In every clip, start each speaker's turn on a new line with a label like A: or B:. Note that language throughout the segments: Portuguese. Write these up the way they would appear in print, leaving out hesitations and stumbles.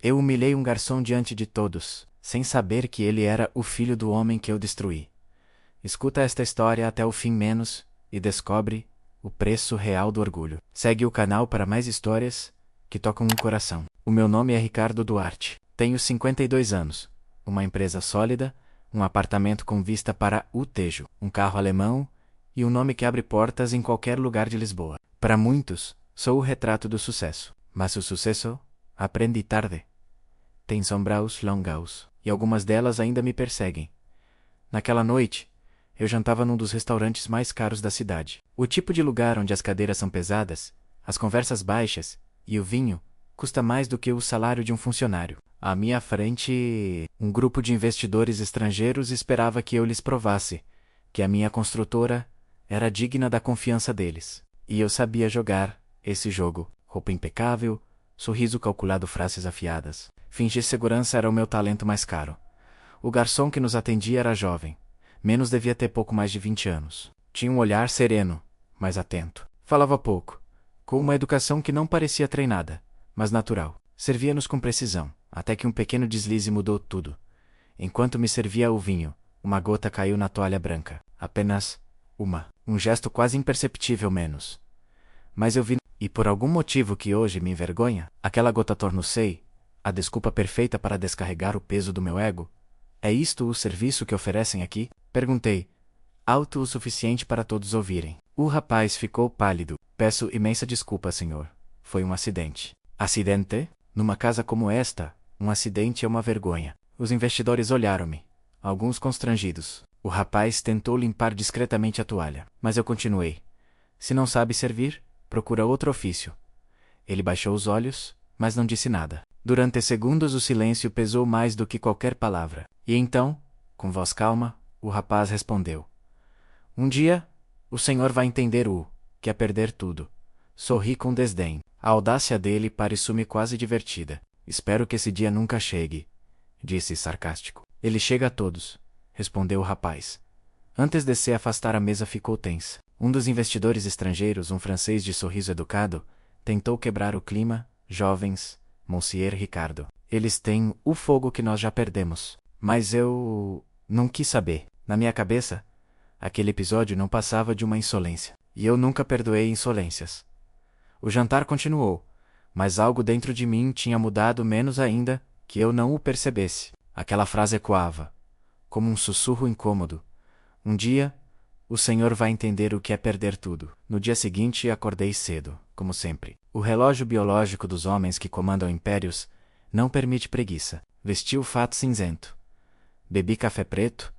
A: Eu humilhei um garçom diante de todos, sem saber que ele era o filho do homem que eu destruí. Escuta esta história até o fim menos e descobre o preço real do orgulho. Segue o canal para mais histórias que tocam o coração. O meu nome é Ricardo Duarte. Tenho 52 anos, uma empresa sólida, um apartamento com vista para o Tejo, um carro alemão e um nome que abre portas em qualquer lugar de Lisboa. Para muitos, sou o retrato do sucesso, mas o sucesso aprendi tarde. Tem sombras longas, e algumas delas ainda me perseguem. Naquela noite, eu jantava num dos restaurantes mais caros da cidade. O tipo de lugar onde as cadeiras são pesadas, as conversas baixas e o vinho custa mais do que o salário de um funcionário. À minha frente, um grupo de investidores estrangeiros esperava que eu lhes provasse que a minha construtora era digna da confiança deles. E eu sabia jogar esse jogo. Roupa impecável, sorriso calculado, frases afiadas. Fingir segurança era o meu talento mais caro. O garçom que nos atendia era jovem. Menos devia ter pouco mais de 20 anos. Tinha um olhar sereno, mas atento. Falava pouco, com uma educação que não parecia treinada, mas natural. Servia-nos com precisão, até que um pequeno deslize mudou tudo. Enquanto me servia o vinho, uma gota caiu na toalha branca. Apenas uma. Um gesto quase imperceptível menos. Mas eu vi, e por algum motivo que hoje me envergonha, aquela gota tornou-se a desculpa perfeita para descarregar o peso do meu ego. É isto o serviço que oferecem aqui? Perguntei, alto o suficiente para todos ouvirem. O rapaz ficou pálido. Peço imensa desculpa, senhor. Foi um acidente. Acidente? Numa casa como esta, um acidente é uma vergonha. Os investidores olharam-me, alguns constrangidos. O rapaz tentou limpar discretamente a toalha, mas eu continuei. Se não sabe servir, procura outro ofício. Ele baixou os olhos, mas não disse nada. Durante segundos o silêncio pesou mais do que qualquer palavra. E então, com voz calma, o rapaz respondeu. Um dia, o senhor vai entender o que é perder tudo. Sorri com desdém. A audácia dele pareceu-me quase divertida. Espero que esse dia nunca chegue, disse sarcástico. Ele chega a todos, respondeu o rapaz. Antes de se afastar, a mesa ficou tensa. Um dos investidores estrangeiros, um francês de sorriso educado, tentou quebrar o clima. Jovens, Monsieur Ricardo. Eles têm o fogo que nós já perdemos. Mas eu não quis saber. Na minha cabeça, aquele episódio não passava de uma insolência. E eu nunca perdoei insolências. O jantar continuou, mas algo dentro de mim tinha mudado menos ainda que eu não o percebesse. Aquela frase ecoava, como um sussurro incômodo. Um dia, o senhor vai entender o que é perder tudo. No dia seguinte, acordei cedo, como sempre. O relógio biológico dos homens que comandam impérios não permite preguiça. Vesti o fato cinzento. Bebi café preto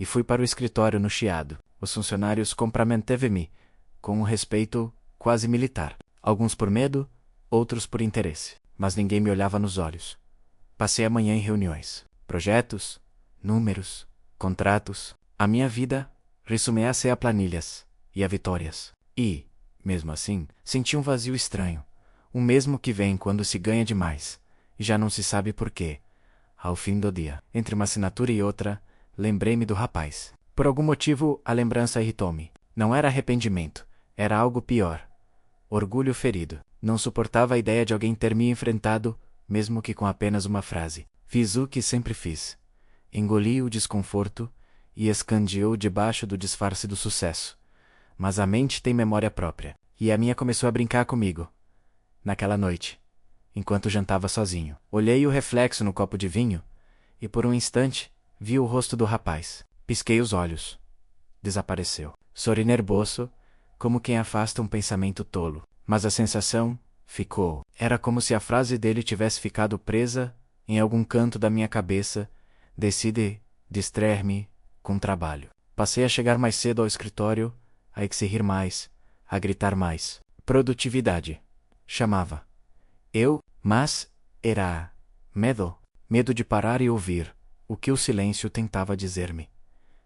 A: e fui para o escritório no chiado. Os funcionários cumprimenteve-me com um respeito quase militar. Alguns por medo, outros por interesse. Mas ninguém me olhava nos olhos. Passei a manhã em reuniões. Projetos, números, contratos. A minha vida resumia-se a planilhas e a vitórias. E, mesmo assim, senti um vazio estranho. O mesmo que vem quando se ganha demais, e já não se sabe por quê. Ao fim do dia, entre uma assinatura e outra, lembrei-me do rapaz. Por algum motivo, a lembrança irritou-me. Não era arrependimento, era algo pior. Orgulho ferido. Não suportava a ideia de alguém ter me enfrentado, mesmo que com apenas uma frase. Fiz o que sempre fiz. Engoli o desconforto e escandeou debaixo do disfarce do sucesso. Mas a mente tem memória própria, e a minha começou a brincar comigo. Naquela noite, enquanto jantava sozinho, olhei o reflexo no copo de vinho, e por um instante, vi o rosto do rapaz. Pisquei os olhos. Desapareceu. Sorri nervoso, como quem afasta um pensamento tolo. Mas a sensação ficou. Era como se a frase dele tivesse ficado presa em algum canto da minha cabeça. Decidi distrair-me com trabalho. Passei a chegar mais cedo ao escritório, a exigir mais, a gritar mais. Produtividade. Chamava. Mas era medo. Medo de parar e ouvir o que o silêncio tentava dizer-me.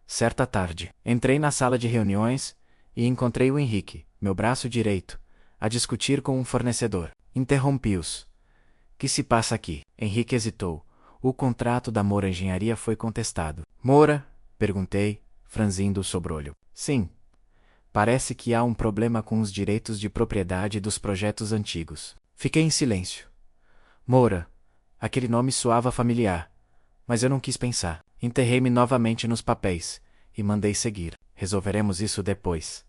A: Certa tarde, entrei na sala de reuniões e encontrei o Henrique, meu braço direito, a discutir com um fornecedor. Interrompi-os. Que se passa aqui? Henrique hesitou. O contrato da Moura Engenharia foi contestado. Moura? Perguntei, franzindo o sobrolho. Sim. Parece que há um problema com os direitos de propriedade dos projetos antigos. Fiquei em silêncio. Moura, Aquele nome soava familiar, mas eu não quis pensar. Enterrei-me novamente nos papéis e mandei seguir. Resolveremos isso depois,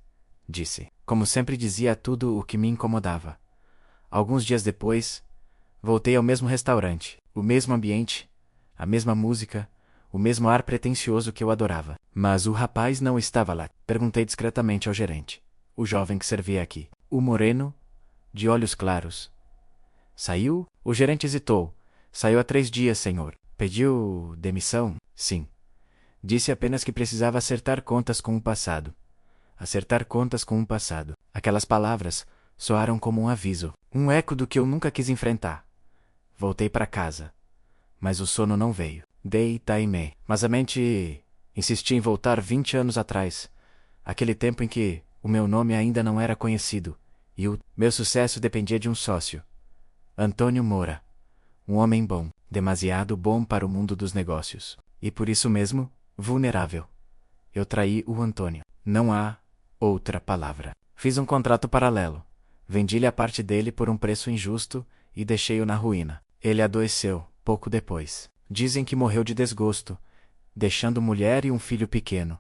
A: disse. Como sempre dizia tudo o que me incomodava. Alguns dias depois, voltei ao mesmo restaurante, o mesmo ambiente, a mesma música, o mesmo ar pretensioso que eu adorava. Mas o rapaz não estava lá. Perguntei discretamente ao gerente, o jovem que servia aqui. O moreno, de olhos claros. Saiu? O gerente hesitou. Saiu há 3 dias, senhor. Pediu demissão? Sim. Disse apenas que precisava acertar contas com o passado. Acertar contas com o passado. Aquelas palavras soaram como um aviso, um eco do que eu nunca quis enfrentar. Voltei para casa. Mas o sono não veio. Deitei-me. Mas a mente insistia em voltar 20 anos atrás. Aquele tempo em que o meu nome ainda não era conhecido e o meu sucesso dependia de um sócio. Antônio Moura. Um homem bom, demasiado bom para o mundo dos negócios. E por isso mesmo, vulnerável. Eu traí o Antônio. Não há outra palavra. Fiz um contrato paralelo. Vendi-lhe a parte dele por um preço injusto e deixei-o na ruína. Ele adoeceu, pouco depois. Dizem que morreu de desgosto, deixando mulher e um filho pequeno.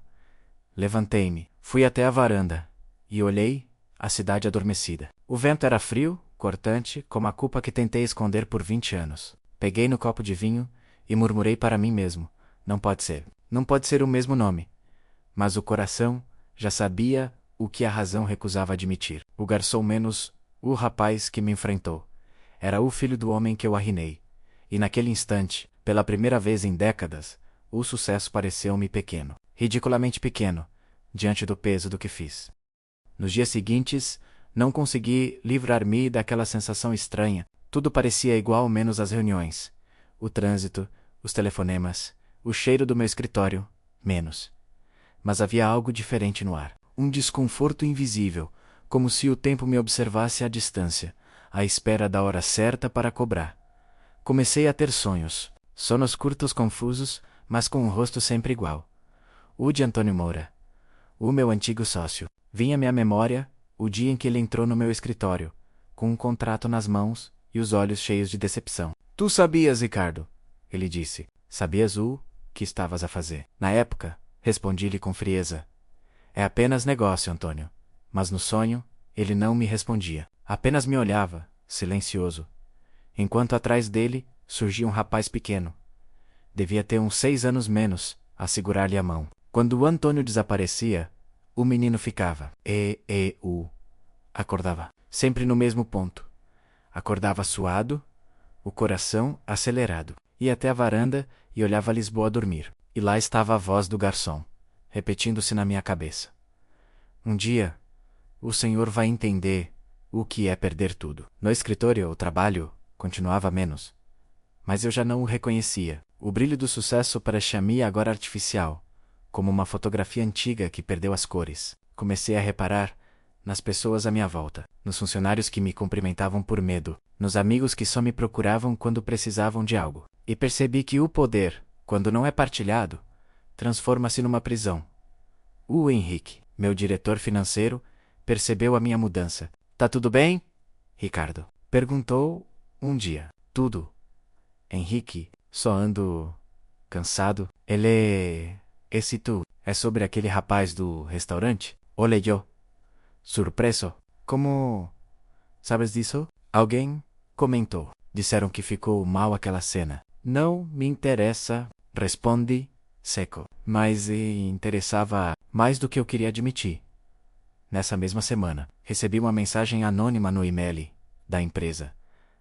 A: Levantei-me, fui até a varanda e olhei a cidade adormecida. O vento era frio, cortante, como a culpa que tentei esconder por 20 anos. Peguei no copo de vinho e murmurei para mim mesmo. Não pode ser. Não pode ser o mesmo nome. Mas o coração já sabia o que a razão recusava admitir. O garçom menos o rapaz que me enfrentou. Era o filho do homem que eu arruinei. E naquele instante, pela primeira vez em décadas, o sucesso pareceu-me pequeno. Ridiculamente pequeno, diante do peso do que fiz. Nos dias seguintes, não consegui livrar-me daquela sensação estranha. Tudo parecia igual menos as reuniões. O trânsito, os telefonemas, o cheiro do meu escritório, menos. Mas havia algo diferente no ar. Um desconforto invisível, como se o tempo me observasse à distância, à espera da hora certa para cobrar. Comecei a ter sonhos. Sonos curtos confusos, mas com um rosto sempre igual. O de Antônio Moura. O meu antigo sócio. Vinha-me à memória o dia em que ele entrou no meu escritório, com um contrato nas mãos e os olhos cheios de decepção. Tu sabias, Ricardo, ele disse. Sabias o que estavas a fazer. Na época, respondi-lhe com frieza. É apenas negócio, Antônio. Mas no sonho, ele não me respondia. Apenas me olhava, silencioso. Enquanto atrás dele surgia um rapaz pequeno. Devia ter uns 6 anos menos, a segurar-lhe a mão. Quando o Antônio desaparecia, o menino ficava. Acordava. Sempre no mesmo ponto. Acordava suado, o coração acelerado. Ia até a varanda e olhava Lisboa dormir. E lá estava a voz do garçom, repetindo-se na minha cabeça. Um dia, o senhor vai entender o que é perder tudo. No escritório, o trabalho continuava menos. Mas eu já não o reconhecia. O brilho do sucesso parecia-me agora artificial, como uma fotografia antiga que perdeu as cores. Comecei a reparar nas pessoas à minha volta, nos funcionários que me cumprimentavam por medo, nos amigos que só me procuravam quando precisavam de algo. E percebi que o poder, quando não é partilhado, transforma-se numa prisão. O Henrique, meu diretor financeiro, percebeu a minha mudança. Tá tudo bem, Ricardo? Perguntou um dia. Tudo. Henrique, só ando cansado. Esse tu, é sobre aquele rapaz do restaurante? Olhe eu. Surpreso. Como sabes disso? Alguém comentou. Disseram que ficou mal aquela cena. Não me interessa, respondi, seco. Mas interessava mais do que eu queria admitir. Nessa mesma semana, recebi uma mensagem anônima no e-mail da empresa.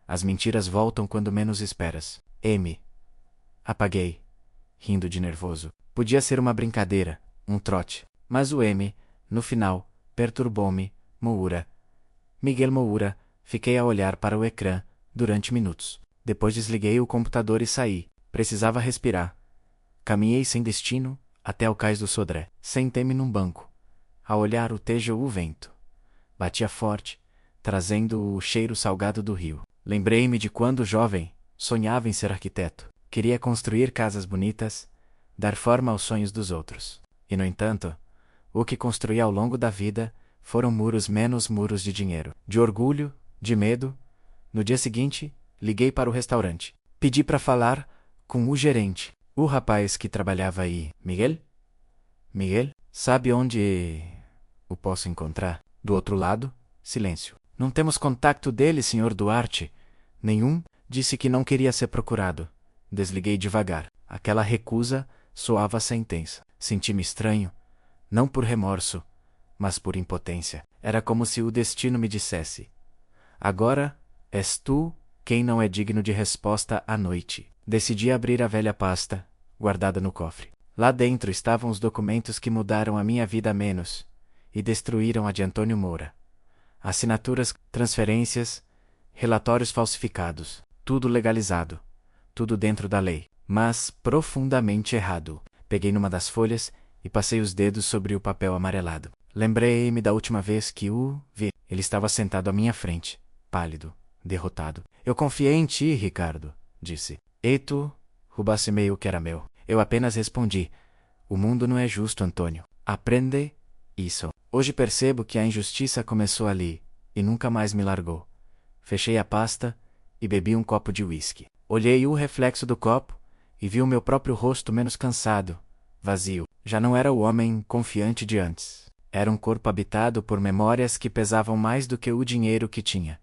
A: As mentiras voltam quando menos esperas. M. Apaguei, rindo de nervoso. Podia ser uma brincadeira, um trote. Mas o M, no final, perturbou-me. Moura. Miguel Moura. Fiquei a olhar para o ecrã durante minutos. Depois desliguei o computador e saí. Precisava respirar. Caminhei sem destino até o cais do Sodré. Sentei-me num banco, a olhar o tejo o vento. Batia forte, trazendo o cheiro salgado do rio. Lembrei-me de quando jovem, sonhava em ser arquiteto. Queria construir casas bonitas, dar forma aos sonhos dos outros. E, no entanto, o que construí ao longo da vida foram muros menos muros de dinheiro. De orgulho, de medo. No dia seguinte, liguei para o restaurante. Pedi para falar com o gerente. O rapaz que trabalhava aí. Miguel? Miguel? Sabe onde o posso encontrar? Do outro lado, silêncio. Não temos contato dele, Sr. Duarte. Nenhum. Disse que não queria ser procurado. Desliguei devagar. Aquela recusa soava sentença. Senti-me estranho, não por remorso, mas por impotência. Era como se o destino me dissesse: agora és tu quem não é digno de resposta à noite. Decidi abrir a velha pasta, guardada no cofre. Lá dentro estavam os documentos que mudaram a minha vida a menos e destruíram a de Antônio Moura. Assinaturas, transferências, relatórios falsificados, tudo legalizado, tudo dentro da lei, mas profundamente errado. Peguei numa das folhas e passei os dedos sobre o papel amarelado. Lembrei-me da última vez que o vi. Ele estava sentado à minha frente, pálido, derrotado. Eu confiei em ti, Ricardo, disse. E tu roubaste-me o que era meu. Eu apenas respondi: o mundo não é justo, Antônio. Aprende isso. Hoje percebo que a injustiça começou ali e nunca mais me largou. Fechei a pasta e bebi um copo de uísque. Olhei o reflexo do copo e vi o meu próprio rosto menos cansado, vazio. Já não era o homem confiante de antes. Era um corpo habitado por memórias que pesavam mais do que o dinheiro que tinha.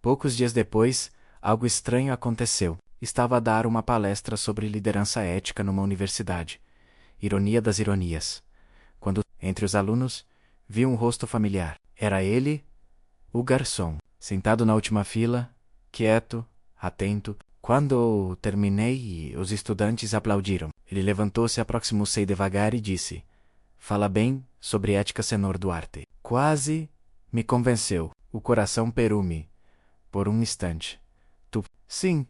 A: Poucos dias depois, algo estranho aconteceu. Estava a dar uma palestra sobre liderança ética numa universidade. Ironia das ironias. Quando, entre os alunos, vi um rosto familiar. Era ele, o garçom, sentado na última fila, quieto, atento. Quando terminei, os estudantes aplaudiram. Ele levantou-se, aproximou-se devagar e disse: fala bem sobre ética, Senhor Duarte. Quase me convenceu. O coração perou-me por um instante. Tu? Sim.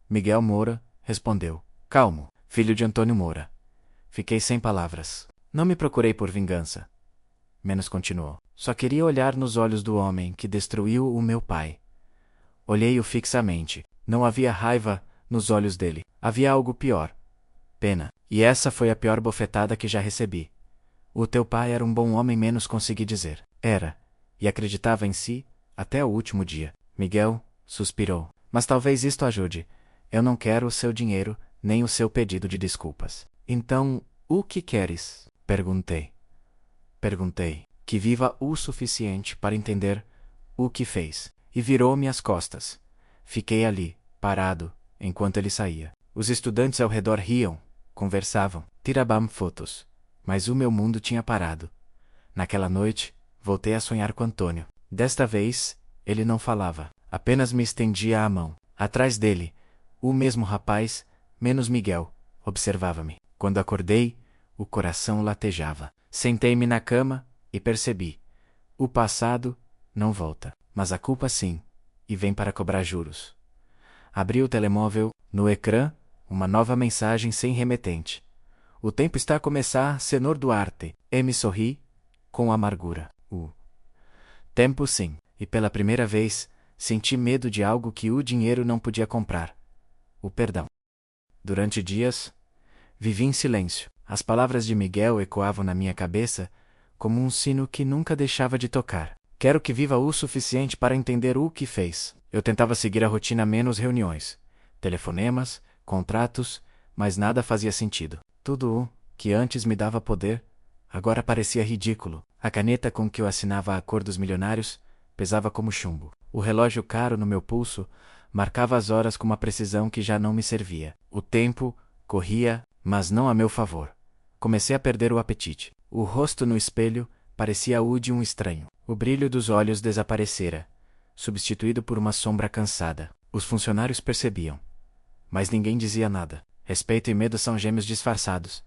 A: Miguel Moura respondeu, calmo, filho de Antônio Moura. Fiquei sem palavras. Não me procurei por vingança. Menos continuou. Só queria olhar nos olhos do homem que destruiu o meu pai. Olhei-o fixamente. Não havia raiva nos olhos dele. Havia algo pior. Pena. E essa foi a pior bofetada que já recebi. O teu pai era um bom homem, menos consegui dizer. Era. E acreditava em si até o último dia. Miguel suspirou. Mas talvez isto ajude. Eu não quero o seu dinheiro, nem o seu pedido de desculpas. Então, o que queres? Perguntei. Que viva o suficiente para entender o que fez. E virou-me as costas. Fiquei ali, parado, enquanto ele saía. Os estudantes ao redor riam, conversavam, tiravam fotos. Mas o meu mundo tinha parado. Naquela noite, voltei a sonhar com Antônio. Desta vez, ele não falava. Apenas me estendia a mão. Atrás dele, o mesmo rapaz, menos Miguel, observava-me. Quando acordei, o coração latejava. Sentei-me na cama e percebi. O passado não volta, mas a culpa sim, e vem para cobrar juros. Abri o telemóvel, no ecrã, uma nova mensagem sem remetente. O tempo está a começar, Senhor Duarte. E me sorri, com amargura. O tempo sim, e pela primeira vez, senti medo de algo que o dinheiro não podia comprar. O perdão. Durante dias, vivi em silêncio. As palavras de Miguel ecoavam na minha cabeça como um sino que nunca deixava de tocar. Quero que viva o suficiente para entender o que fez. Eu tentava seguir a rotina, menos reuniões, telefonemas, contratos, mas nada fazia sentido. Tudo o que antes me dava poder, agora parecia ridículo. A caneta com que eu assinava a cor dos milionários pesava como chumbo. O relógio caro no meu pulso marcava as horas com uma precisão que já não me servia. O tempo corria, mas não a meu favor. Comecei a perder o apetite. O rosto no espelho parecia o de um estranho. O brilho dos olhos desaparecera, substituído por uma sombra cansada. Os funcionários percebiam, mas ninguém dizia nada. Respeito e medo são gêmeos disfarçados,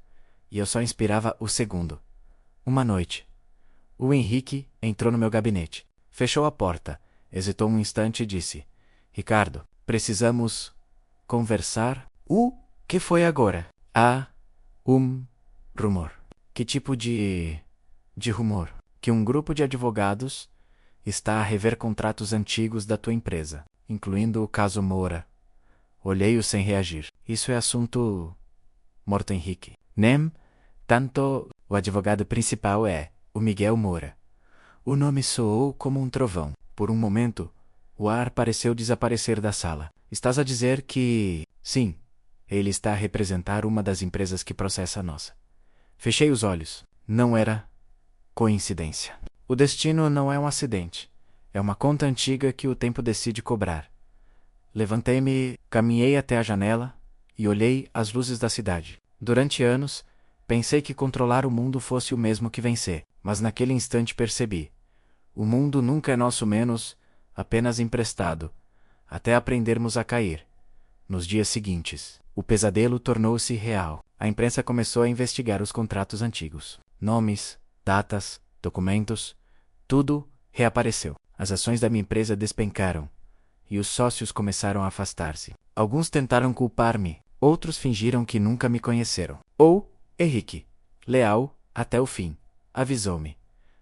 A: e eu só inspirava o segundo. Uma noite, o Henrique entrou no meu gabinete. Fechou a porta, hesitou um instante e disse: Ricardo, precisamos conversar. O que foi agora? Há rumor. Que tipo de rumor? Que um grupo de advogados está a rever contratos antigos da tua empresa, incluindo o caso Moura. Olhei-o sem reagir. Isso é assunto morto, Henrique. Nem tanto. O advogado principal é o Miguel Moura. O nome soou como um trovão. Por um momento, o ar pareceu desaparecer da sala. Estás a dizer que... Sim, ele está a representar uma das empresas que processa a nossa. Fechei os olhos. Não era coincidência. O destino não é um acidente. É uma conta antiga que o tempo decide cobrar. Levantei-me, caminhei até a janela e olhei as luzes da cidade. Durante anos, pensei que controlar o mundo fosse o mesmo que vencer, mas naquele instante percebi. O mundo nunca é nosso menos, apenas emprestado, até aprendermos a cair. Nos dias seguintes, o pesadelo tornou-se real. A imprensa começou a investigar os contratos antigos. Nomes, datas, documentos, tudo reapareceu. As ações da minha empresa despencaram e os sócios começaram a afastar-se. Alguns tentaram culpar-me, outros fingiram que nunca me conheceram. Ou, Henrique, leal, até o fim, avisou-me.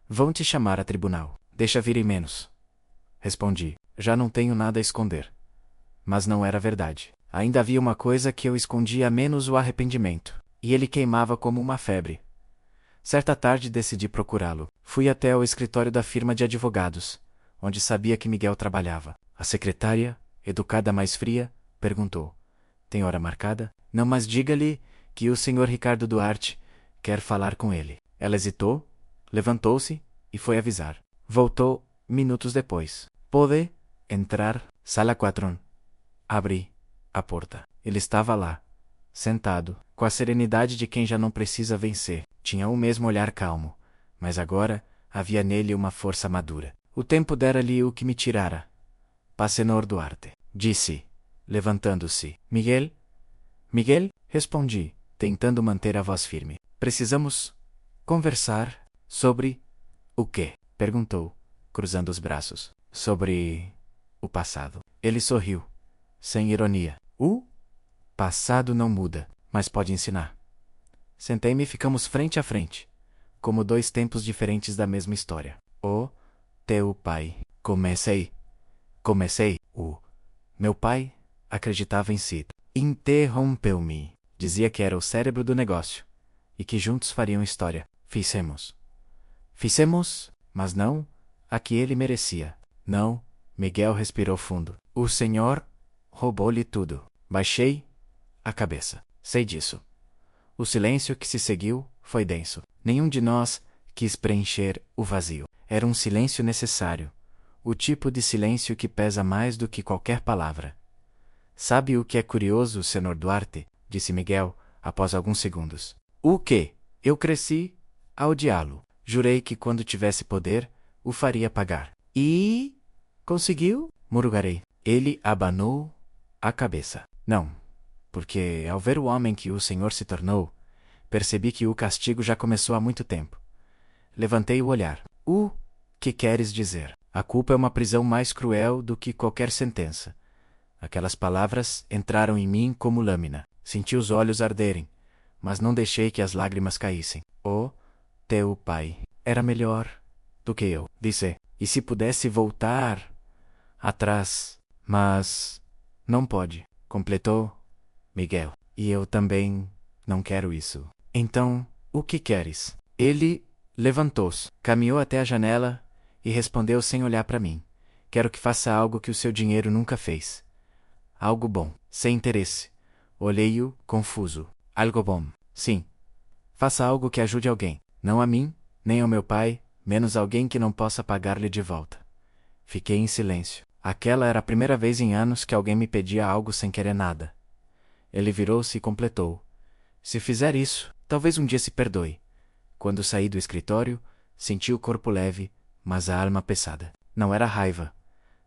A: Vão te chamar a tribunal. Deixa vir em menos. Respondi. Já não tenho nada a esconder. Mas não era verdade. Ainda havia uma coisa que eu escondia, menos o arrependimento. E ele queimava como uma febre. Certa tarde decidi procurá-lo. Fui até o escritório da firma de advogados, onde sabia que Miguel trabalhava. A secretária, educada mais fria, perguntou. Tem hora marcada? Não, mas diga-lhe que o senhor Ricardo Duarte quer falar com ele. Ela hesitou, levantou-se e foi avisar. Voltou minutos depois. Pode entrar, sala 4. Abri a porta. Ele estava lá, sentado, com a serenidade de quem já não precisa vencer. Tinha o mesmo olhar calmo, mas agora havia nele uma força madura. O tempo dera-lhe o que me tirara. Passenor Duarte, disse, levantando-se. Miguel? Miguel? Respondi, tentando manter a voz firme. Precisamos conversar sobre o quê? Perguntou, cruzando os braços. Sobre o passado. Ele sorriu, sem ironia. O passado não muda, mas pode ensinar. Sentei-me e ficamos frente a frente, como dois tempos diferentes da mesma história. O teu pai. Comecei. O meu pai acreditava em si. Interrompeu-me. Dizia que era o cérebro do negócio e que juntos fariam história. Fizemos, mas não a que ele merecia. Não, Miguel respirou fundo. O senhor roubou-lhe tudo. Baixei a cabeça. Sei disso. O silêncio que se seguiu foi denso. Nenhum de nós quis preencher o vazio. Era um silêncio necessário. O tipo de silêncio que pesa mais do que qualquer palavra. Sabe o que é curioso, senhor Duarte? Disse Miguel, após alguns segundos. O quê? Eu cresci a odiá-lo. Jurei que quando tivesse poder, o faria pagar. E... conseguiu? Murmuvarei. Ele abanou a cabeça. Não, porque ao ver o homem que o senhor se tornou, percebi que o castigo já começou há muito tempo. Levantei o olhar. O que queres dizer? A culpa é uma prisão mais cruel do que qualquer sentença. Aquelas palavras entraram em mim como lâmina. Senti os olhos arderem, mas não deixei que as lágrimas caíssem. O teu pai era melhor do que eu, disse. E se pudesse voltar atrás, mas não pode, completou Miguel. E eu também não quero isso. Então, o que queres? Ele levantou-se, caminhou até a janela e respondeu sem olhar para mim. Quero que faça algo que o seu dinheiro nunca fez. Algo bom, sem interesse. Olhei-o, confuso. Algo bom. Sim. Faça algo que ajude alguém. Não a mim, nem ao meu pai, menos alguém que não possa pagar-lhe de volta. Fiquei em silêncio. Aquela era a primeira vez em anos que alguém me pedia algo sem querer nada. Ele virou-se e completou. Se fizer isso, talvez um dia se perdoe. Quando saí do escritório, senti o corpo leve, mas a alma pesada. Não era raiva,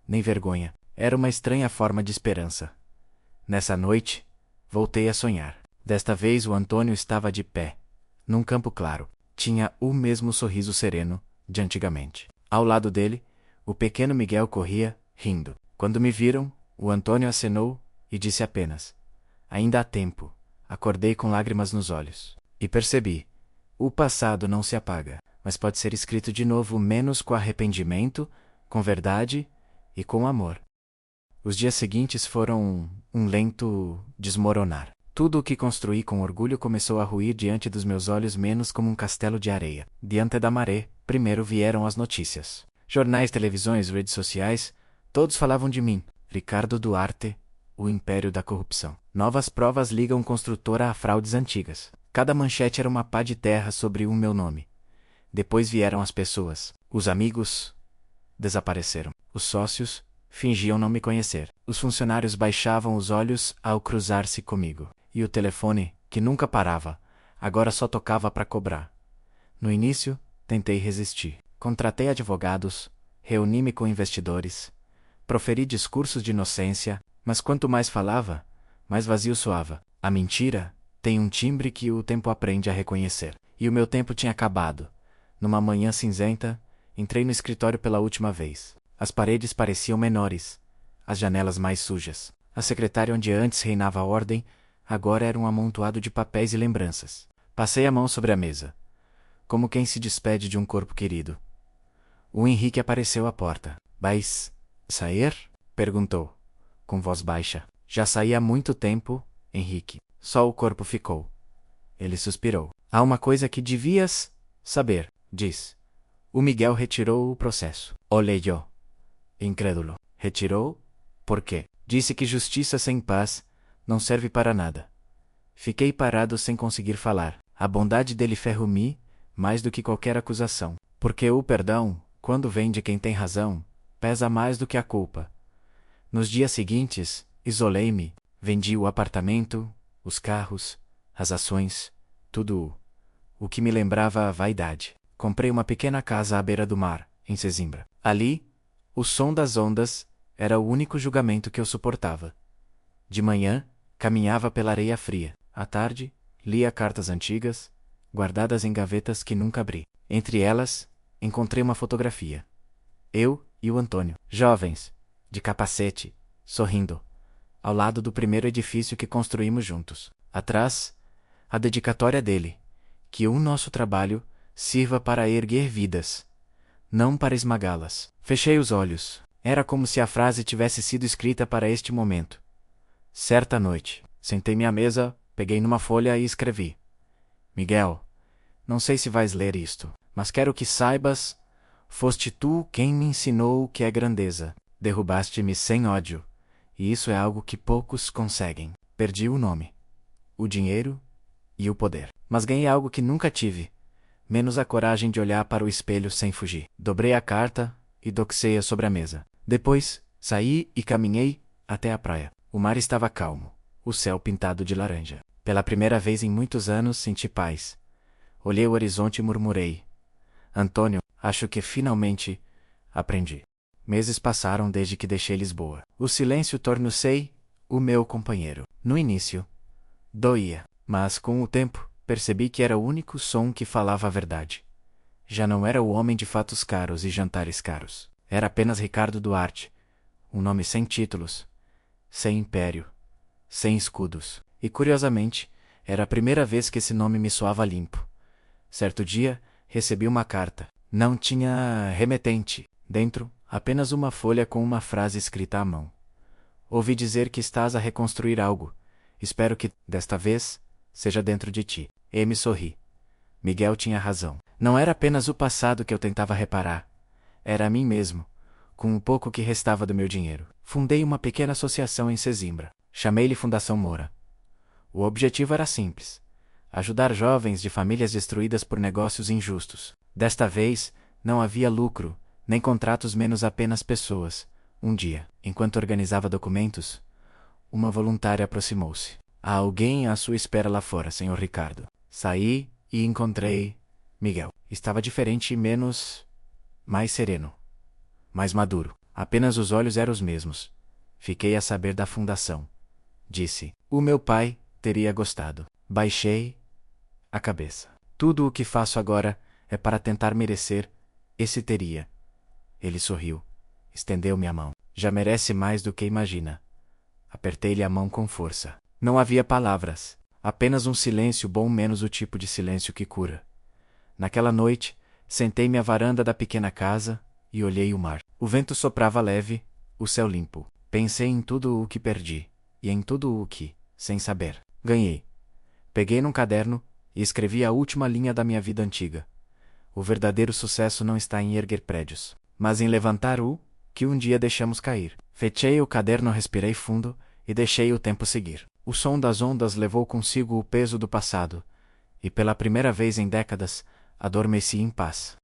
A: nem vergonha. Era uma estranha forma de esperança. Nessa noite, voltei a sonhar. Desta vez o Antônio estava de pé, num campo claro. Tinha o mesmo sorriso sereno de antigamente. Ao lado dele, o pequeno Miguel corria, rindo. Quando me viram, o Antônio acenou e disse apenas: ainda há tempo. Acordei com lágrimas nos olhos. E percebi. O passado não se apaga, mas pode ser escrito de novo, menos com arrependimento, com verdade e com amor. Os dias seguintes foram um lento desmoronar. Tudo o que construí com orgulho começou a ruir diante dos meus olhos, menos como um castelo de areia. Diante da maré, primeiro vieram as notícias. Jornais, televisões, redes sociais, todos falavam de mim. Ricardo Duarte o império da corrupção. Novas provas ligam construtora a fraudes antigas. Cada manchete era uma pá de terra sobre o meu nome. Depois vieram as pessoas. Os amigos desapareceram. Os sócios fingiam não me conhecer. Os funcionários baixavam os olhos ao cruzar-se comigo. E o telefone, que nunca parava, agora só tocava para cobrar. No início, tentei resistir. Contratei advogados, reuni-me com investidores, proferi discursos de inocência, mas quanto mais falava, mais vazio soava. A mentira tem um timbre que o tempo aprende a reconhecer. E o meu tempo tinha acabado. Numa manhã cinzenta, entrei no escritório pela última vez. As paredes pareciam menores, as janelas mais sujas. A secretária onde antes reinava a ordem, agora era um amontoado de papéis e lembranças. Passei a mão sobre a mesa, como quem se despede de um corpo querido. O Henrique apareceu à porta. Vais sair? Perguntou, com voz baixa. Já saí há muito tempo, Henrique. Só o corpo ficou. Ele suspirou. Há uma coisa que devias saber, diz. O Miguel retirou o processo. Olhei-o, incrédulo. Retirou? Por quê? Disse que justiça sem paz não serve para nada. Fiquei parado sem conseguir falar. A bondade dele ferrou-me mais do que qualquer acusação. Porque o perdão, quando vem de quem tem razão, pesa mais do que a culpa. Nos dias seguintes, isolei-me, vendi o apartamento, os carros, as ações, tudo o que me lembrava a vaidade. Comprei uma pequena casa à beira do mar, em Sesimbra. Ali, o som das ondas era o único julgamento que eu suportava. De manhã, caminhava pela areia fria. À tarde, lia cartas antigas, guardadas em gavetas que nunca abri. Entre elas, encontrei uma fotografia. Eu e o Antônio, jovens, de capacete, sorrindo, ao lado do primeiro edifício que construímos juntos. Atrás, a dedicatória dele, que o nosso trabalho sirva para erguer vidas, não para esmagá-las. Fechei os olhos. Era como se a frase tivesse sido escrita para este momento. Certa noite, sentei-me à mesa, peguei numa folha e escrevi. Miguel, não sei se vais ler isto, mas quero que saibas, foste tu quem me ensinou o que é grandeza. Derrubaste-me sem ódio, e isso é algo que poucos conseguem. Perdi o nome, o dinheiro e o poder, mas ganhei algo que nunca tive, menos a coragem de olhar para o espelho sem fugir. Dobrei a carta e doxei-a sobre a mesa. Depois, saí e caminhei até a praia. O mar estava calmo, o céu pintado de laranja. Pela primeira vez em muitos anos senti paz. Olhei o horizonte e murmurei. Antônio, acho que finalmente aprendi. Meses passaram desde que deixei Lisboa. O silêncio tornou-se o meu companheiro. No início, doía, mas com o tempo, percebi que era o único som que falava a verdade. Já não era o homem de fatos caros e jantares caros. Era apenas Ricardo Duarte, um nome sem títulos, sem império, sem escudos. E, curiosamente, era a primeira vez que esse nome me soava limpo. Certo dia, recebi uma carta. Não tinha remetente. Dentro, apenas uma folha com uma frase escrita à mão. Ouvi dizer que estás a reconstruir algo. Espero que, desta vez, seja dentro de ti. E me sorri. Miguel tinha razão. Não era apenas o passado que eu tentava reparar. Era a mim mesmo, com o pouco que restava do meu dinheiro. Fundei uma pequena associação em Sesimbra. Chamei-lhe Fundação Moura. O objetivo era simples: ajudar jovens de famílias destruídas por negócios injustos. Desta vez, não havia lucro, nem contratos, menos apenas pessoas. Um dia, enquanto organizava documentos, uma voluntária aproximou-se. Há alguém à sua espera lá fora, Sr. Ricardo. Saí e encontrei Miguel. Estava diferente e mais sereno, mais maduro. Apenas os olhos eram os mesmos. Fiquei a saber da fundação. Disse. O meu pai teria gostado. Baixei a cabeça. Tudo o que faço agora é para tentar merecer esse teria. Ele sorriu. Estendeu-me a mão. Já merece mais do que imagina. Apertei-lhe a mão com força. Não havia palavras. Apenas um silêncio bom, menos o tipo de silêncio que cura. Naquela noite, sentei-me à varanda da pequena casa e olhei o mar. O vento soprava leve, o céu limpo. Pensei em tudo o que perdi, e em tudo o que, sem saber, ganhei. Peguei num caderno e escrevi a última linha da minha vida antiga. O verdadeiro sucesso não está em erguer prédios, mas em levantar o que um dia deixamos cair. Fechei o caderno, respirei fundo e deixei o tempo seguir. O som das ondas levou consigo o peso do passado, e pela primeira vez em décadas, adormeci em paz.